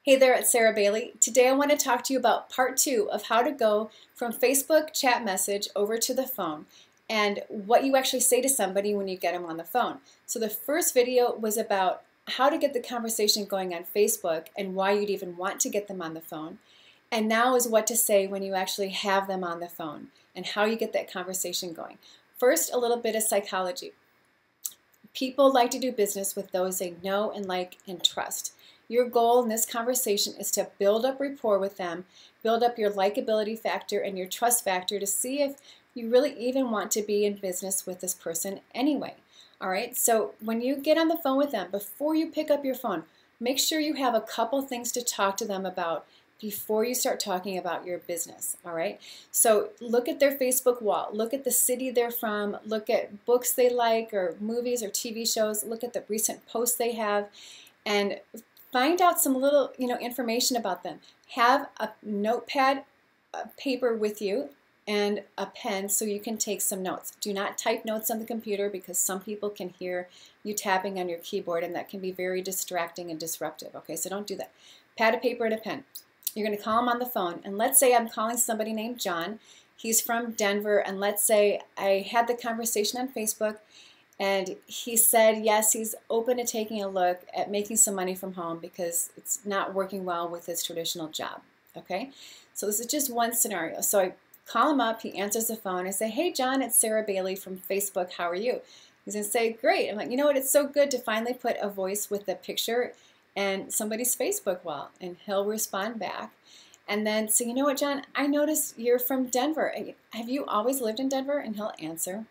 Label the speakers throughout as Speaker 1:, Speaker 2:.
Speaker 1: Hey there, it's Sarah Bailey. Today I want to talk to you about part 2 of how to go from Facebook chat message over to the phone and what you actually say to somebody when you get them on the phone. So the first video was about how to get the conversation going on Facebook and why you'd even want to get them on the phone. And now is what to say when you actually have them on the phone and how you get that conversation going. First, a little bit of psychology. People like to do business with those they know and like and trust. Your goal in this conversation is to build up rapport with them, build up your likability factor and your trust factor to see if you really even want to be in business with this person anyway. All right, so when you get on the phone with them, before you pick up your phone, make sure you have a couple things to talk to them about before you start talking about your business, all right? So look at their Facebook wall, look at the city they're from, look at books they like or movies or TV shows, look at the recent posts they have, and find out some little, information about them. Have a notepad, paper with you, and a pen so you can take some notes. Do not type notes on the computer because some people can hear you tapping on your keyboard and that can be very distracting and disruptive. Okay, so don't do that. Pad of paper and a pen. You're going to call him on the phone, and let's say I'm calling somebody named John. He's from Denver, and let's say I had the conversation on Facebook, and he said, yes, he's open to taking a look at making some money from home because it's not working well with his traditional job, okay? So this is just one scenario. So I call him up, he answers the phone, I say, hey, John, it's Sarah Bailey from Facebook, how are you? He's going to say, great. I'm like, you know what, it's so good to finally put a voice with the picture and somebody's Facebook wall, and he'll respond back. And then, so you know what, John, I noticed you're from Denver. Have you always lived in Denver? And he'll answer.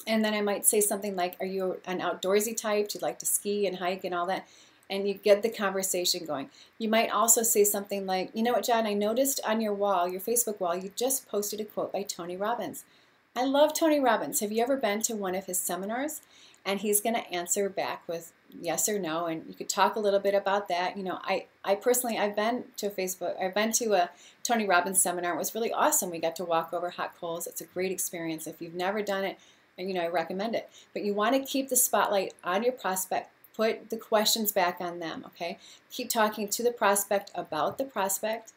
Speaker 1: And then I might say something like, are you an outdoorsy type? Do you like to ski and hike and all that? And you get the conversation going. You might also say something like, you know what, John, I noticed on your wall, your Facebook wall, you just posted a quote by Tony Robbins. I love Tony Robbins. Have you ever been to one of his seminars? And he's going to answer back with yes or no, and you could talk a little bit about that. I personally, I've been to a Tony Robbins seminar. It was really awesome. We got to walk over hot coals. It's a great experience. If you've never done it, I recommend it. But you want to keep the spotlight on your prospect. Put the questions back on them, okay? Keep talking to the prospect about the prospect.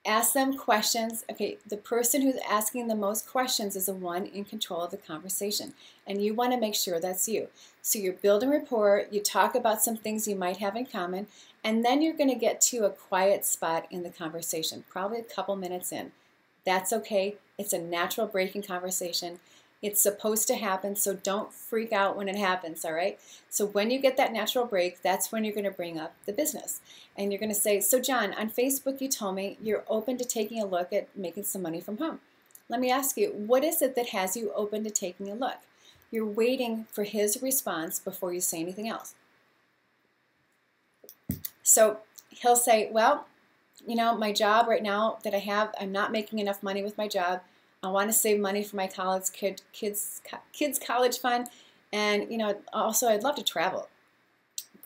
Speaker 1: Ask them questions. Okay, the person who's asking the most questions is the one in control of the conversation, and you want to make sure that's you. So you're building rapport, you talk about some things you might have in common, and then you're going to get to a quiet spot in the conversation, probably a couple minutes in. That's okay. It's a natural break in conversation. It's supposed to happen, so don't freak out when it happens, all right? So when you get that natural break, that's when you're going to bring up the business. And you're going to say, so John, on Facebook you told me you're open to taking a look at making some money from home. Let me ask you, what is it that has you open to taking a look? You're waiting for his response before you say anything else. So he'll say, well, my job right now that I have, I'm not making enough money with my job. I want to save money for my college kids college fund, and also I'd love to travel.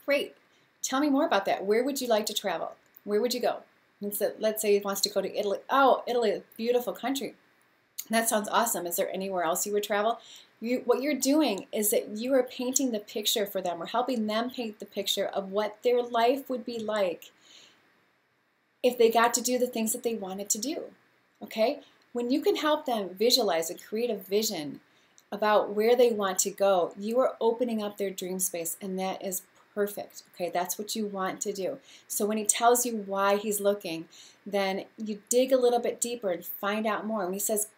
Speaker 1: Great. Tell me more about that. Where would you like to travel? Where would you go? And so let's say he wants to go to Italy. Oh, Italy, a beautiful country. That sounds awesome. Is there anywhere else you would travel? What you're doing is that you are painting the picture for them, or helping them paint the picture of what their life would be like if they got to do the things that they wanted to do. Okay? When you can help them visualize and create a vision about where they want to go, you are opening up their dream space, and that is perfect. Okay, that's what you want to do. So when he tells you why he's looking, then you dig a little bit deeper and find out more. When he says,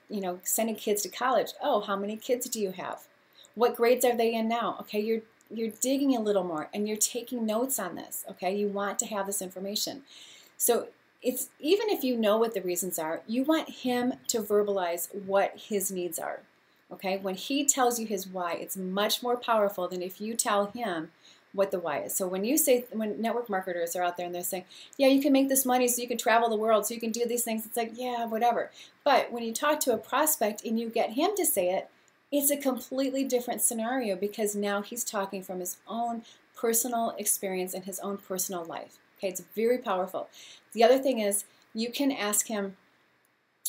Speaker 1: sending kids to college, oh, how many kids do you have? What grades are they in now? Okay, you're digging a little more, and you're taking notes on this. Okay, you want to have this information. So it's even if you know what the reasons are, you want him to verbalize what his needs are. Okay? When he tells you his why, it's much more powerful than if you tell him what the why is. So when network marketers are out there and they're saying, yeah, you can make this money so you can travel the world, so you can do these things, it's like, yeah, whatever. But when you talk to a prospect and you get him to say it, it's a completely different scenario because now he's talking from his own personal experience and his own personal life. Okay, it's very powerful. The other thing is you can ask him,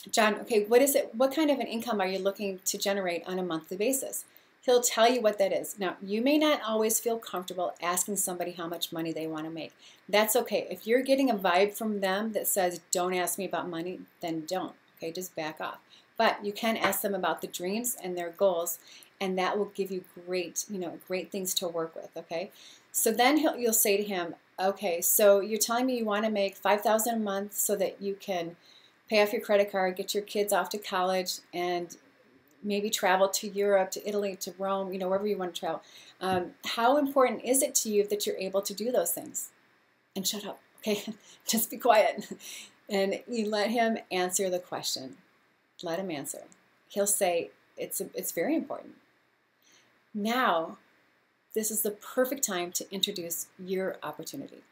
Speaker 1: John, okay, what kind of an income are you looking to generate on a monthly basis? He'll tell you what that is. Now, you may not always feel comfortable asking somebody how much money they want to make. That's okay. If you're getting a vibe from them that says, don't ask me about money, then don't. Okay, just back off. But you can ask them about the dreams and their goals, and that will give you great, great things to work with, okay? So then you'll say to him, okay, so you're telling me you want to make $5,000 a month so that you can pay off your credit card, get your kids off to college, and maybe travel to Europe, to Italy, to Rome, wherever you want to travel. How important is it to you that you're able to do those things? And shut up, okay? Just be quiet. And you let him answer the question. Let him answer. He'll say, it's very important. Now, this is the perfect time to introduce your opportunity.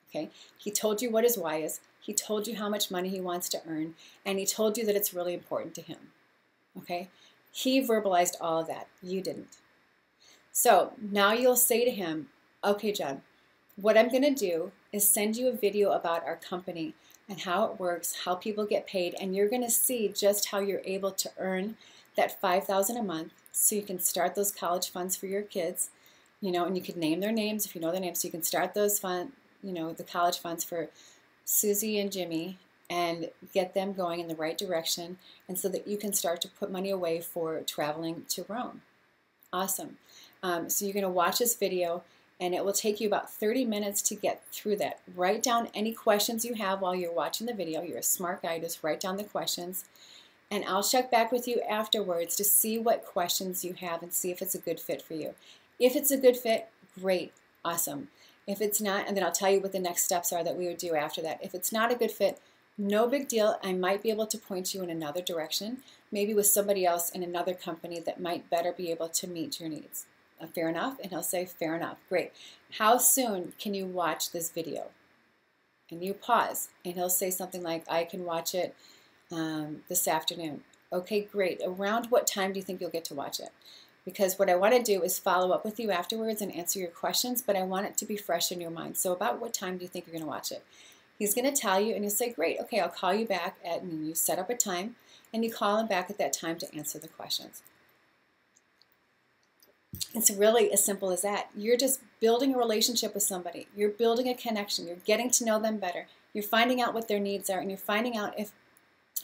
Speaker 1: Okay? He told you what his why is. He told you how much money he wants to earn. And he told you that it's really important to him. Okay? He verbalized all of that. You didn't. So now you'll say to him, okay, John, what I'm going to do is send you a video about our company and how it works, how people get paid, and you're going to see just how you're able to earn that $5,000 a month so you can start those college funds for your kids, and you can name their names if you know their names, so you can start those funds, the college funds for Susie and Jimmy, and get them going in the right direction, and so that you can start to put money away for traveling to Rome. Awesome. So you're going to watch this video, and it will take you about 30 minutes to get through that. Write down any questions you have while you're watching the video. You're a smart guy, just write down the questions, and I'll check back with you afterwards to see what questions you have and see if it's a good fit for you. If it's a good fit, great, awesome. If it's not, and then I'll tell you what the next steps are that we would do after that. If it's not a good fit, no big deal. I might be able to point you in another direction, maybe with somebody else in another company that might better be able to meet your needs. Fair enough? And he'll say, fair enough. Great. How soon can you watch this video? And you pause, and he'll say something like, I can watch it this afternoon. Okay, great. Around what time do you think you'll get to watch it? Because what I want to do is follow up with you afterwards and answer your questions, but I want it to be fresh in your mind. So about what time do you think you're going to watch it? He's going to tell you, and you'll say, great, okay, I'll call you back and you set up a time, and you call him back at that time to answer the questions. It's really as simple as that. You're just building a relationship with somebody. You're building a connection. You're getting to know them better. You're finding out what their needs are, and you're finding out if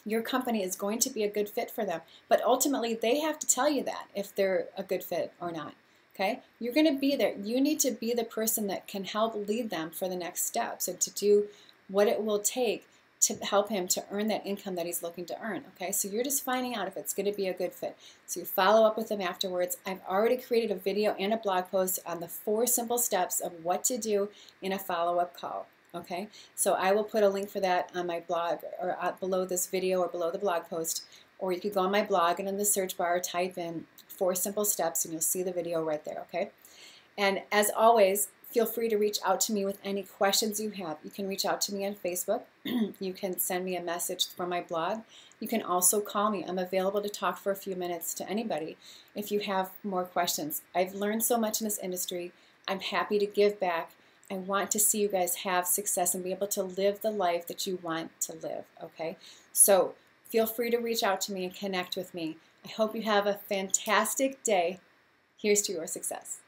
Speaker 1: your company is going to be a good fit for them. But ultimately, they have to tell you that if they're a good fit or not. Okay? You're going to be there. You need to be the person that can help lead them for the next steps and to do what it will take to help him to earn that income that he's looking to earn. Okay, so you're just finding out if it's going to be a good fit. So you follow up with him afterwards. I've already created a video and a blog post on the 4 simple steps of what to do in a follow-up call. Okay, so I will put a link for that on my blog or below this video or below the blog post, or you could go on my blog and in the search bar type in 4 simple steps and you'll see the video right there. Okay, and as always, feel free to reach out to me with any questions you have. You can reach out to me on Facebook. You can send me a message from my blog. You can also call me. I'm available to talk for a few minutes to anybody if you have more questions. I've learned so much in this industry. I'm happy to give back. I want to see you guys have success and be able to live the life that you want to live, okay? So feel free to reach out to me and connect with me. I hope you have a fantastic day. Here's to your success.